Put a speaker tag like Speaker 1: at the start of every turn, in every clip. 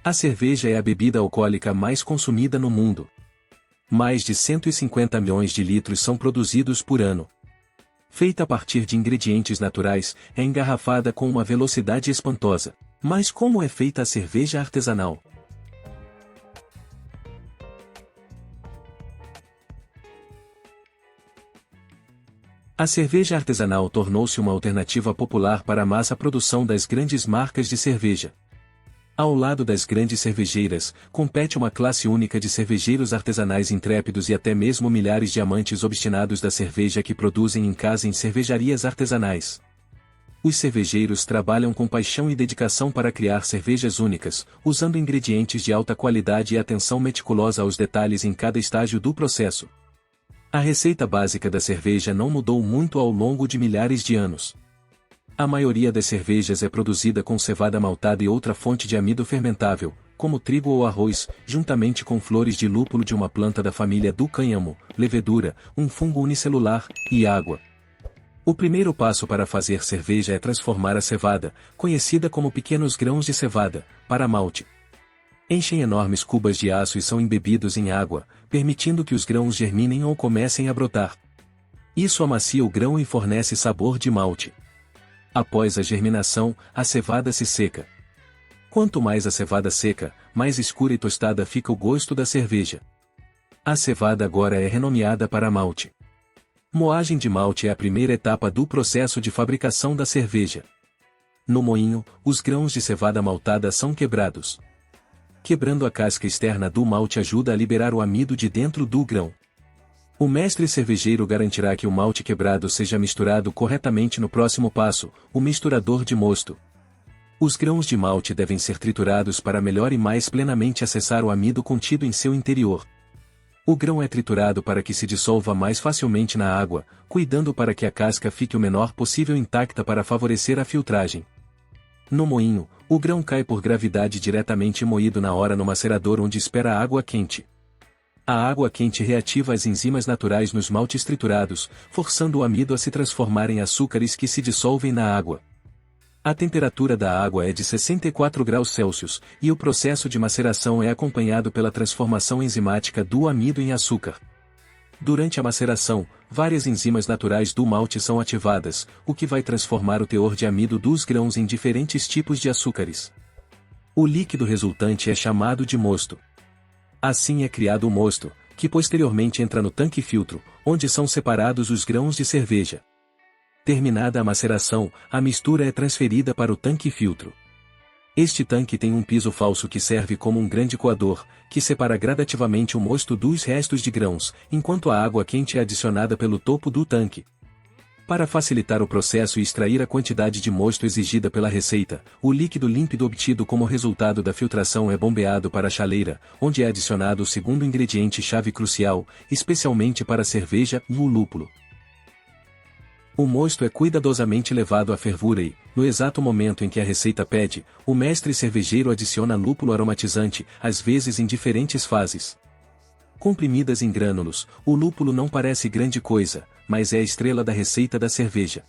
Speaker 1: A cerveja é a bebida alcoólica mais consumida no mundo. Mais de 150 milhões de litros são produzidos por ano. Feita a partir de ingredientes naturais, é engarrafada com uma velocidade espantosa. Mas como é feita a cerveja artesanal? A cerveja artesanal tornou-se uma alternativa popular para a massa produção das grandes marcas de cerveja. Ao lado das grandes cervejeiras, compete uma classe única de cervejeiros artesanais intrépidos e até mesmo milhares de amantes obstinados da cerveja que produzem em casa em cervejarias artesanais. Os cervejeiros trabalham com paixão e dedicação para criar cervejas únicas, usando ingredientes de alta qualidade e atenção meticulosa aos detalhes em cada estágio do processo. A receita básica da cerveja não mudou muito ao longo de milhares de anos. A maioria das cervejas é produzida com cevada maltada e outra fonte de amido fermentável, como trigo ou arroz, juntamente com flores de lúpulo de uma planta da família do cânhamo, levedura, um fungo unicelular, e água. O primeiro passo para fazer cerveja é transformar a cevada, conhecida como pequenos grãos de cevada, para malte. Enchem enormes cubas de aço e são embebidos em água, permitindo que os grãos germinem ou comecem a brotar. Isso amacia o grão e fornece sabor de malte. Após a germinação, a cevada se seca. Quanto mais a cevada seca, mais escura e tostada fica o gosto da cerveja. A cevada agora é renomeada para malte. Moagem de malte é a primeira etapa do processo de fabricação da cerveja. No moinho, os grãos de cevada maltada são quebrados. Quebrando a casca externa do malte ajuda a liberar o amido de dentro do grão. O mestre cervejeiro garantirá que o malte quebrado seja misturado corretamente no próximo passo, o misturador de mosto. Os grãos de malte devem ser triturados para melhor e mais plenamente acessar o amido contido em seu interior. O grão é triturado para que se dissolva mais facilmente na água, cuidando para que a casca fique o menor possível intacta para favorecer a filtragem. No moinho, o grão cai por gravidade diretamente moído na hora no macerador onde espera a água quente. A água quente reativa as enzimas naturais nos maltes triturados, forçando o amido a se transformar em açúcares que se dissolvem na água. A temperatura da água é de 64 graus Celsius, e o processo de maceração é acompanhado pela transformação enzimática do amido em açúcar. Durante a maceração, várias enzimas naturais do malte são ativadas, o que vai transformar o teor de amido dos grãos em diferentes tipos de açúcares. O líquido resultante é chamado de mosto. Assim é criado o mosto, que posteriormente entra no tanque-filtro, onde são separados os grãos de cerveja. Terminada a maceração, a mistura é transferida para o tanque-filtro. Este tanque tem um piso falso que serve como um grande coador, que separa gradativamente o mosto dos restos de grãos, enquanto a água quente é adicionada pelo topo do tanque. Para facilitar o processo e extrair a quantidade de mosto exigida pela receita, o líquido límpido obtido como resultado da filtração é bombeado para a chaleira, onde é adicionado o segundo ingrediente-chave crucial, especialmente para a cerveja, o lúpulo. O mosto é cuidadosamente levado à fervura e, no exato momento em que a receita pede, o mestre cervejeiro adiciona lúpulo aromatizante, às vezes em diferentes fases. Comprimidas em grânulos, o lúpulo não parece grande coisa, mas é a estrela da receita da cerveja.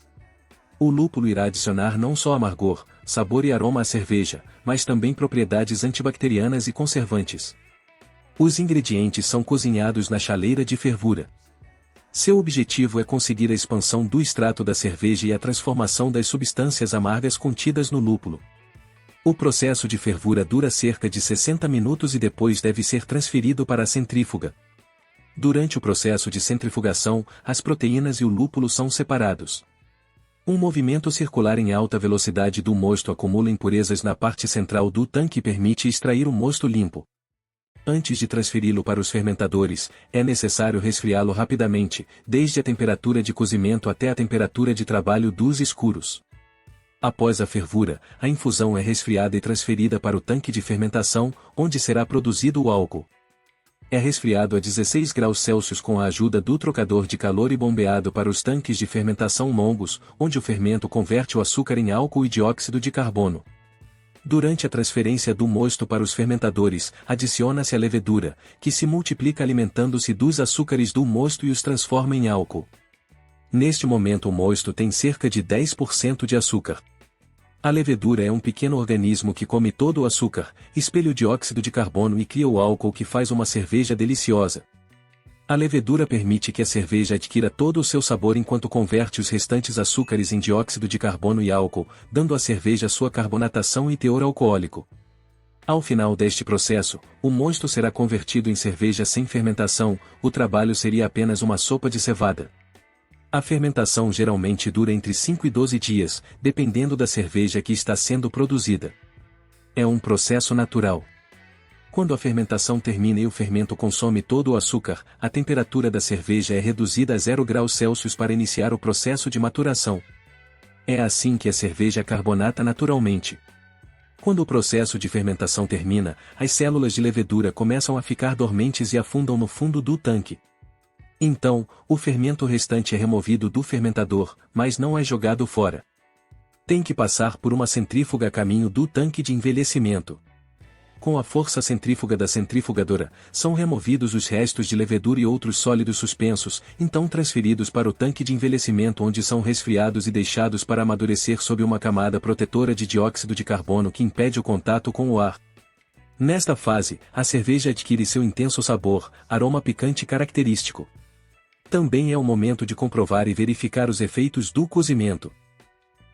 Speaker 1: O lúpulo irá adicionar não só amargor, sabor e aroma à cerveja, mas também propriedades antibacterianas e conservantes. Os ingredientes são cozinhados na chaleira de fervura. Seu objetivo é conseguir a expansão do extrato da cerveja e a transformação das substâncias amargas contidas no lúpulo. O processo de fervura dura cerca de 60 minutos e depois deve ser transferido para a centrífuga. Durante o processo de centrifugação, as proteínas e o lúpulo são separados. Um movimento circular em alta velocidade do mosto acumula impurezas na parte central do tanque e permite extrair o mosto limpo. Antes de transferi-lo para os fermentadores, é necessário resfriá-lo rapidamente, desde a temperatura de cozimento até a temperatura de trabalho dos escuros. Após a fervura, a infusão é resfriada e transferida para o tanque de fermentação, onde será produzido o álcool. É resfriado a 16 graus Celsius com a ajuda do trocador de calor e bombeado para os tanques de fermentação longos, onde o fermento converte o açúcar em álcool e dióxido de carbono. Durante a transferência do mosto para os fermentadores, adiciona-se a levedura, que se multiplica alimentando-se dos açúcares do mosto e os transforma em álcool. Neste momento o mosto tem cerca de 10% de açúcar. A levedura é um pequeno organismo que come todo o açúcar, espelha o dióxido de carbono e cria o álcool que faz uma cerveja deliciosa. A levedura permite que a cerveja adquira todo o seu sabor enquanto converte os restantes açúcares em dióxido de carbono e álcool, dando à cerveja sua carbonatação e teor alcoólico. Ao final deste processo, o mosto será convertido em cerveja sem fermentação, o trabalho seria apenas uma sopa de cevada. A fermentação geralmente dura entre 5 e 12 dias, dependendo da cerveja que está sendo produzida. É um processo natural. Quando a fermentação termina e o fermento consome todo o açúcar, a temperatura da cerveja é reduzida a 0 graus Celsius para iniciar o processo de maturação. É assim que a cerveja carbonata naturalmente. Quando o processo de fermentação termina, as células de levedura começam a ficar dormentes e afundam no fundo do tanque. Então, o fermento restante é removido do fermentador, mas não é jogado fora. Tem que passar por uma centrífuga a caminho do tanque de envelhecimento. Com a força centrífuga da centrifugadora, são removidos os restos de levedura e outros sólidos suspensos, então transferidos para o tanque de envelhecimento onde são resfriados e deixados para amadurecer sob uma camada protetora de dióxido de carbono que impede o contato com o ar. Nesta fase, a cerveja adquire seu intenso sabor, aroma picante característico. Também é o momento de comprovar e verificar os efeitos do cozimento.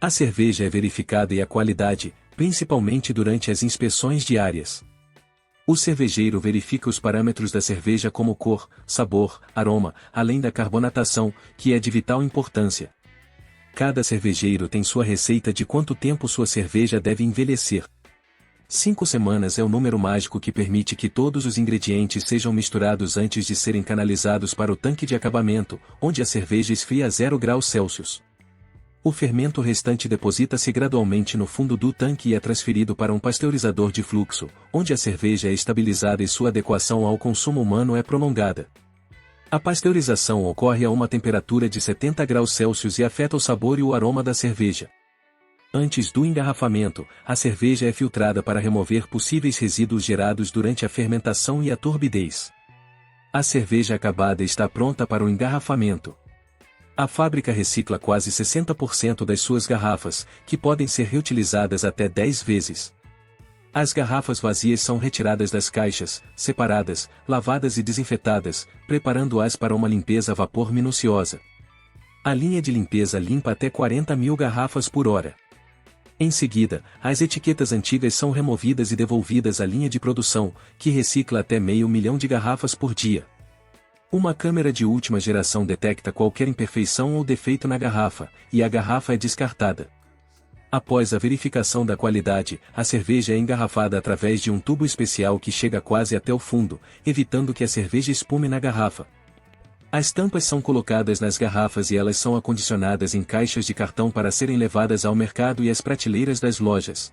Speaker 1: A cerveja é verificada e a qualidade, principalmente durante as inspeções diárias. O cervejeiro verifica os parâmetros da cerveja como cor, sabor, aroma, além da carbonatação, que é de vital importância. Cada cervejeiro tem sua receita de quanto tempo sua cerveja deve envelhecer. 5 semanas é o número mágico que permite que todos os ingredientes sejam misturados antes de serem canalizados para o tanque de acabamento, onde a cerveja esfria a 0 graus Celsius. O fermento restante deposita-se gradualmente no fundo do tanque e é transferido para um pasteurizador de fluxo, onde a cerveja é estabilizada e sua adequação ao consumo humano é prolongada. A pasteurização ocorre a uma temperatura de 70 graus Celsius e afeta o sabor e o aroma da cerveja. Antes do engarrafamento, a cerveja é filtrada para remover possíveis resíduos gerados durante a fermentação e a turbidez. A cerveja acabada está pronta para o engarrafamento. A fábrica recicla quase 60% das suas garrafas, que podem ser reutilizadas até 10 vezes. As garrafas vazias são retiradas das caixas, separadas, lavadas e desinfetadas, preparando-as para uma limpeza a vapor minuciosa. A linha de limpeza limpa até 40 mil garrafas por hora. Em seguida, as etiquetas antigas são removidas e devolvidas à linha de produção, que recicla até 500.000 de garrafas por dia. Uma câmera de última geração detecta qualquer imperfeição ou defeito na garrafa, e a garrafa é descartada. Após a verificação da qualidade, a cerveja é engarrafada através de um tubo especial que chega quase até o fundo, evitando que a cerveja espume na garrafa. As tampas são colocadas nas garrafas e elas são acondicionadas em caixas de cartão para serem levadas ao mercado e às prateleiras das lojas.